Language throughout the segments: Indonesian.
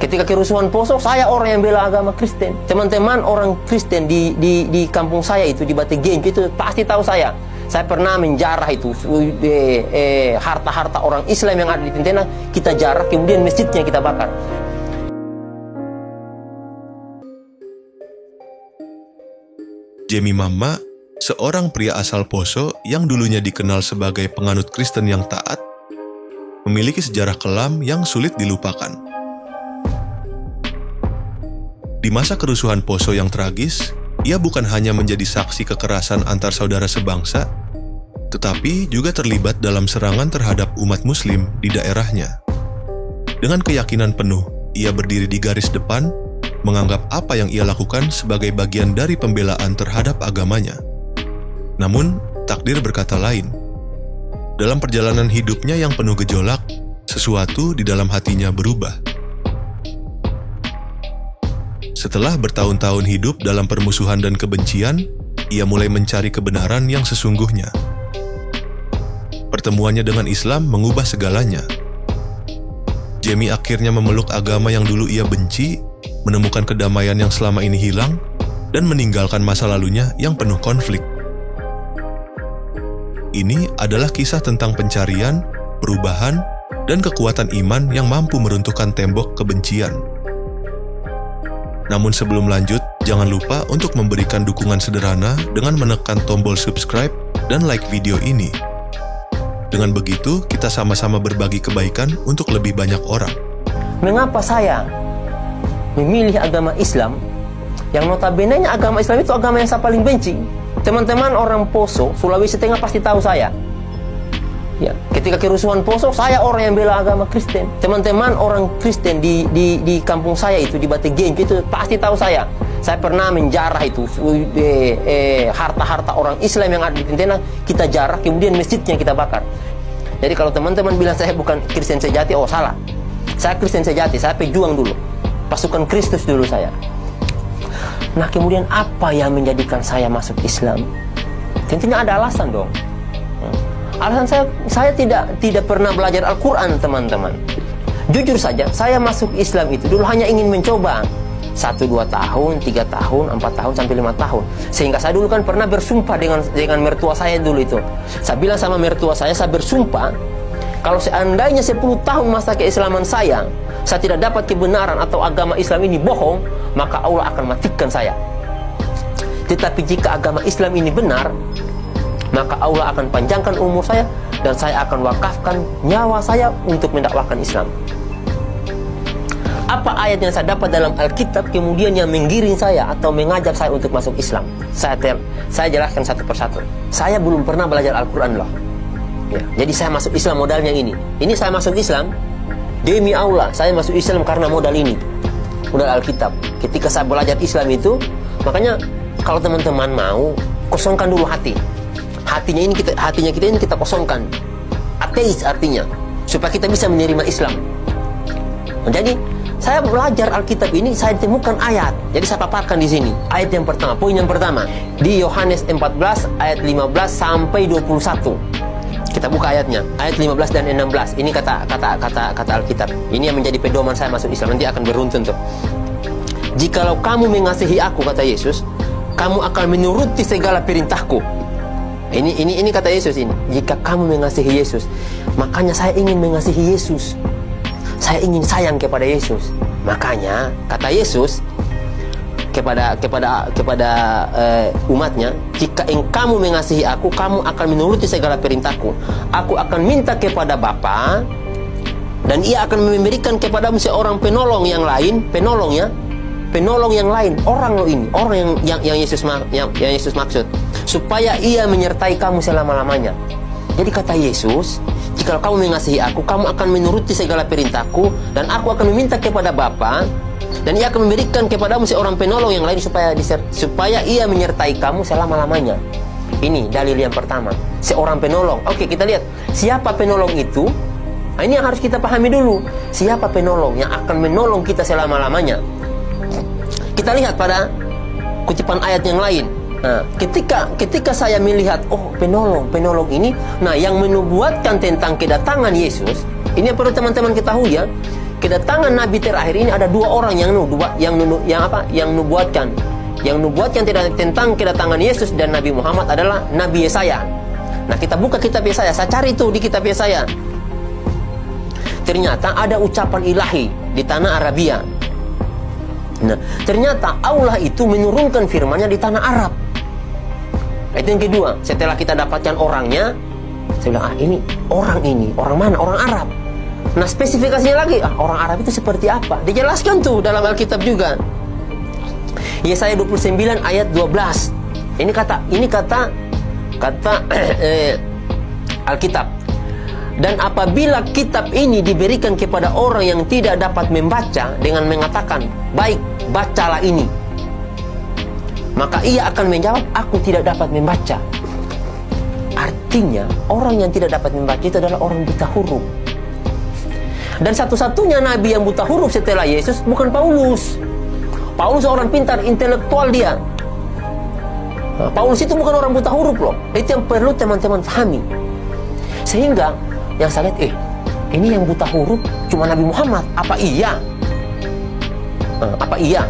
Ketika kerusuhan Poso, saya orang yang bela agama Kristen. Teman-teman orang Kristen di kampung saya itu, di Batu Genjo itu pasti tahu saya. Saya pernah menjarah itu harta-harta orang Islam yang ada di Tentena, kita jarah, kemudian masjidnya kita bakar. Jemi Mama, seorang pria asal Poso yang dulunya dikenal sebagai penganut Kristen yang taat, memiliki sejarah kelam yang sulit dilupakan. Di masa kerusuhan Poso yang tragis, ia bukan hanya menjadi saksi kekerasan antar saudara sebangsa, tetapi juga terlibat dalam serangan terhadap umat Muslim di daerahnya. Dengan keyakinan penuh, ia berdiri di garis depan, menganggap apa yang ia lakukan sebagai bagian dari pembelaan terhadap agamanya. Namun, takdir berkata lain. Dalam perjalanan hidupnya yang penuh gejolak, sesuatu di dalam hatinya berubah. Setelah bertahun-tahun hidup dalam permusuhan dan kebencian, ia mulai mencari kebenaran yang sesungguhnya. Pertemuannya dengan Islam mengubah segalanya. Jemi akhirnya memeluk agama yang dulu ia benci, menemukan kedamaian yang selama ini hilang, dan meninggalkan masa lalunya yang penuh konflik. Ini adalah kisah tentang pencarian, perubahan, dan kekuatan iman yang mampu meruntuhkan tembok kebencian. Namun sebelum lanjut, jangan lupa untuk memberikan dukungan sederhana dengan menekan tombol subscribe dan like video ini. Dengan begitu, kita sama-sama berbagi kebaikan untuk lebih banyak orang. Mengapa saya memilih agama Islam, yang notabene agama Islam itu agama yang saya paling benci? Teman-teman orang Poso, Sulawesi Tengah pasti tahu saya. Ya, ketika kerusuhan Poso, saya orang yang bela agama Kristen. Teman-teman orang Kristen di kampung saya itu, di Batu Genjo itu pasti tahu saya. Saya pernah menjarah itu harta-harta orang Islam yang ada di Tentena, kita jarah, kemudian masjidnya kita bakar. Jadi kalau teman-teman bilang saya bukan Kristen sejati, oh salah. Saya Kristen sejati, saya pejuang dulu. Pasukan Kristus dulu saya. Nah, kemudian apa yang menjadikan saya masuk Islam? Tentunya ada alasan dong. Alasan saya tidak pernah belajar Al-Quran, teman-teman. Jujur saja, saya masuk Islam itu dulu hanya ingin mencoba 1-2 tahun, 3 tahun, 4 tahun, sampai 5 tahun. Sehingga saya dulu kan pernah bersumpah dengan mertua saya dulu itu. Saya bilang sama mertua saya bersumpah, kalau seandainya 10 tahun masa keislaman saya tidak dapat kebenaran atau agama Islam ini bohong, maka Allah akan matikan saya. Tetapi jika agama Islam ini benar, maka Allah akan panjangkan umur saya dan saya akan wakafkan nyawa saya untuk mendakwahkan Islam. Apa ayat yang saya dapat dalam Alkitab kemudian yang menggiring saya atau mengajak saya untuk masuk Islam? Saya jelaskan satu persatu. Saya belum pernah belajar Al-Quran loh. Ya, jadi saya masuk Islam modalnya ini. Ini saya masuk Islam demi Allah. Saya masuk Islam karena modal ini, modal Alkitab. Ketika saya belajar Islam itu, makanya kalau teman-teman mau, kosongkan dulu hati. Hatinya kita ini kita kosongkan. Ateis artinya, supaya kita bisa menerima Islam. Jadi saya belajar Alkitab ini, saya temukan ayat. Jadi saya paparkan di sini. Ayat yang pertama, poin yang pertama di Yohanes 14 ayat 15 sampai 21. Kita buka ayatnya, ayat 15 dan 16. Ini kata Alkitab. Ini yang menjadi pedoman saya masuk Islam. Nanti akan beruntun tuh. Jikalau kamu mengasihi aku, kata Yesus, kamu akan menuruti segala perintahku. Ini kata Yesus ini. Jika kamu mengasihi Yesus, makanya saya ingin mengasihi Yesus. Saya ingin sayang kepada Yesus. Makanya kata Yesus kepada umatnya, jika kamu mengasihi aku, kamu akan menuruti segala perintahku. Aku akan minta kepada Bapa, dan Ia akan memberikan kepadamu seorang penolong yang lain, penolong yang lain, orang lo ini, orang yang Yesus maksud, supaya Ia menyertai kamu selama-lamanya. Jadi kata Yesus, jika kamu mengasihi aku, kamu akan menuruti segala perintahku, dan aku akan meminta kepada Bapa, dan Ia akan memberikan kepadamu seorang penolong yang lain supaya Ia menyertai kamu selama-lamanya. Ini dalil yang pertama, seorang penolong. Oke, kita lihat siapa penolong itu. Nah, ini yang harus kita pahami dulu. Siapa penolong yang akan menolong kita selama-lamanya? Kita lihat pada kutipan ayat yang lain. Nah, ketika saya melihat, oh penolong ini, nah yang menubuatkan tentang kedatangan Yesus, ini yang perlu teman-teman ketahui ya. kedatangan Nabi terakhir ini ada dua orang yang nubuatkan. Yang nubuatkan tentang kedatangan Yesus dan Nabi Muhammad adalah Nabi Yesaya. Nah, kita buka kitab Yesaya. Saya cari itu di kitab Yesaya. Ternyata ada ucapan ilahi di tanah Arabia. Nah, ternyata Allah itu menurunkan firman-Nya di tanah Arab. Itu yang kedua. Setelah kita dapatkan orangnya, saya bilang, ini orang mana? Orang Arab. Nah, spesifikasinya lagi, orang Arab itu seperti apa? Dijelaskan tuh dalam Alkitab juga. Yesaya 29 ayat 12. Ini kata Alkitab. Dan apabila kitab ini diberikan kepada orang yang tidak dapat membaca dengan mengatakan, baik, bacalah ini, maka ia akan menjawab, aku tidak dapat membaca. Artinya, orang yang tidak dapat membaca itu adalah orang buta huruf. Dan satu-satunya nabi yang buta huruf setelah Yesus bukan Paulus. Paulus orang pintar, intelektual dia. Nah, Paulus itu bukan orang buta huruf loh. Itu yang perlu teman-teman pahami. Sehingga yang saya lihat, ini yang buta huruf cuma Nabi Muhammad. Apa iya? Apa iya?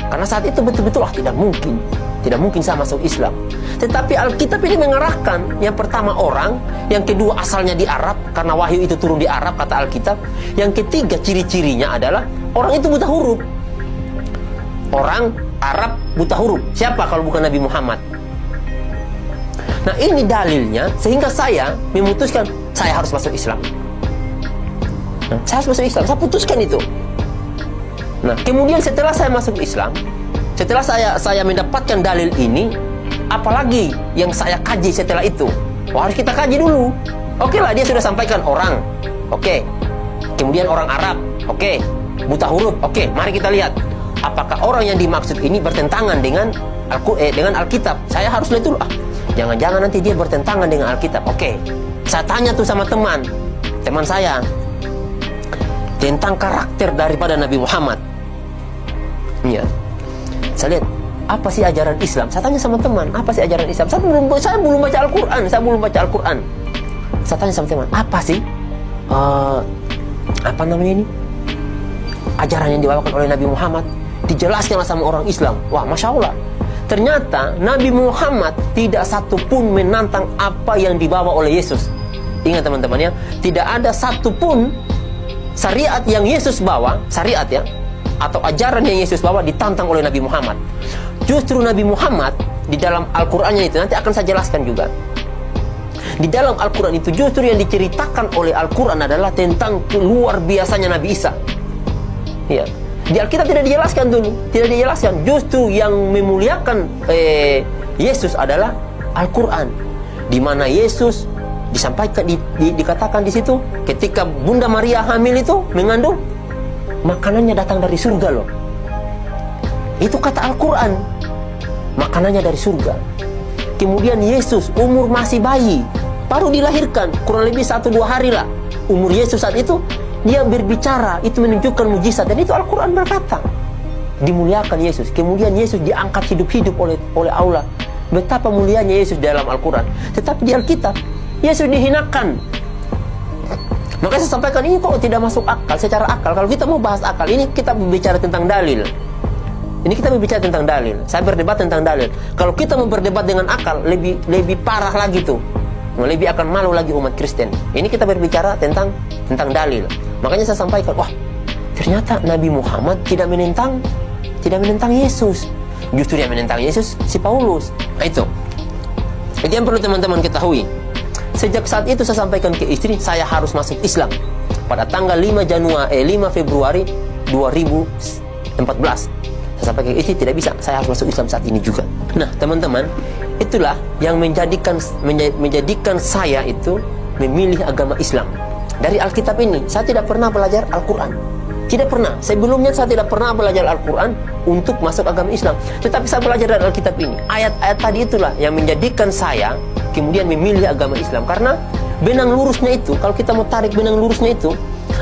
Karena saat itu betul-betul tidak mungkin. Tidak mungkin saya masuk Islam. Tetapi Alkitab ini mengarahkan, yang pertama orang, yang kedua asalnya di Arab, karena wahyu itu turun di Arab, kata Alkitab. Yang ketiga ciri-cirinya adalah orang itu buta huruf. Orang Arab buta huruf. Siapa kalau bukan Nabi Muhammad? Nah, ini dalilnya, sehingga saya memutuskan saya harus masuk Islam. Saya harus masuk Islam, saya putuskan itu. Nah, kemudian setelah saya masuk Islam, setelah saya mendapatkan dalil ini, apalagi yang saya kaji setelah itu? Harus kita kaji dulu. Oke lah, dia sudah sampaikan orang. Oke. Kemudian orang Arab. Oke. Buta huruf. Oke, mari kita lihat. Apakah orang yang dimaksud ini bertentangan dengan Alkitab? Saya harus lihat dulu. Jangan-jangan nanti dia bertentangan dengan Alkitab. Oke. Saya tanya tuh sama teman saya tentang karakter daripada Nabi Muhammad. Iya. Saya lihat, apa sih ajaran Islam? Saya tanya sama teman, apa sih ajaran Islam? Saya belum baca Al-Quran. Saya tanya sama teman, apa sih apa namanya ini, ajaran yang dibawakan oleh Nabi Muhammad? Dijelaskanlah sama orang Islam. Wah, Masya Allah, ternyata Nabi Muhammad tidak satupun menantang apa yang dibawa oleh Yesus. Ingat teman-teman ya, tidak ada satupun syariat yang Yesus bawa, syariat ya, atau ajaran yang Yesus bawa ditantang oleh Nabi Muhammad. Justru Nabi Muhammad di dalam Al-Qur'annya itu, nanti akan saya jelaskan juga. Di dalam Al-Qur'an itu justru yang diceritakan oleh Al-Qur'an adalah tentang luar biasanya Nabi Isa. Ya. Di Alkitab tidak dijelaskan dulu, tidak dijelaskan. Justru yang memuliakan Yesus adalah Al-Qur'an, di mana Yesus disampaikan, dikatakan di situ ketika Bunda Maria hamil itu mengandung, makanannya datang dari surga loh. Itu kata Al-Quran, makanannya dari surga. Kemudian Yesus umur masih bayi, baru dilahirkan, kurang lebih 1-2 hari lah umur Yesus saat itu, dia berbicara, itu menunjukkan mujizat. Dan itu Al-Quran berkata, dimuliakan Yesus. Kemudian Yesus diangkat hidup-hidup oleh Allah. Betapa mulianya Yesus dalam Al-Quran. Tetapi di Alkitab, Yesus dihinakan. Maka saya sampaikan, ini kok tidak masuk akal secara akal. Kalau kita mau bahas akal, ini kita berbicara tentang dalil. Ini kita berbicara tentang dalil. Saya berdebat tentang dalil. Kalau kita mau berdebat dengan akal, lebih parah lagi tuh. Lebih akan malu lagi umat Kristen. Ini kita berbicara tentang dalil. Makanya saya sampaikan, wah, ternyata Nabi Muhammad tidak menentang Yesus. Justru yang menentang Yesus si Paulus. Nah, itu yang perlu teman-teman ketahui. Sejak saat itu saya sampaikan ke istri, saya harus masuk Islam. Pada tanggal 5 Februari 2014. Saya sampaikan ke istri, tidak bisa, saya harus masuk Islam saat ini juga. Nah, teman-teman, itulah yang menjadikan saya itu memilih agama Islam. Dari Alkitab ini, saya tidak pernah belajar Al-Quran. Tidak pernah. Sebelumnya saya tidak pernah belajar Al-Quran untuk masuk agama Islam. Tetapi saya belajar dari Alkitab ini. Ayat-ayat tadi itulah yang menjadikan saya kemudian memilih agama Islam. Karena benang lurusnya itu, kalau kita mau tarik benang lurusnya itu,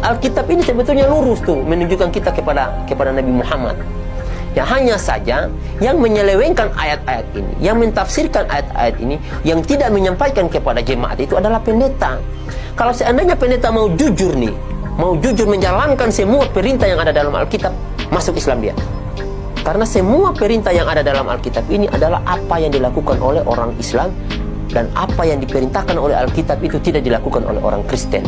Alkitab ini sebetulnya lurus tuh, menunjukkan kita kepada Nabi Muhammad. Ya, hanya saja yang menyelewengkan ayat-ayat ini, yang mentafsirkan ayat-ayat ini, yang tidak menyampaikan kepada jemaat itu adalah pendeta. Kalau seandainya pendeta mau jujur nih, mau jujur menjalankan semua perintah yang ada dalam Alkitab, masuk Islam dia. Karena semua perintah yang ada dalam Alkitab ini adalah apa yang dilakukan oleh orang Islam, dan apa yang diperintahkan oleh Alkitab itu tidak dilakukan oleh orang Kristen.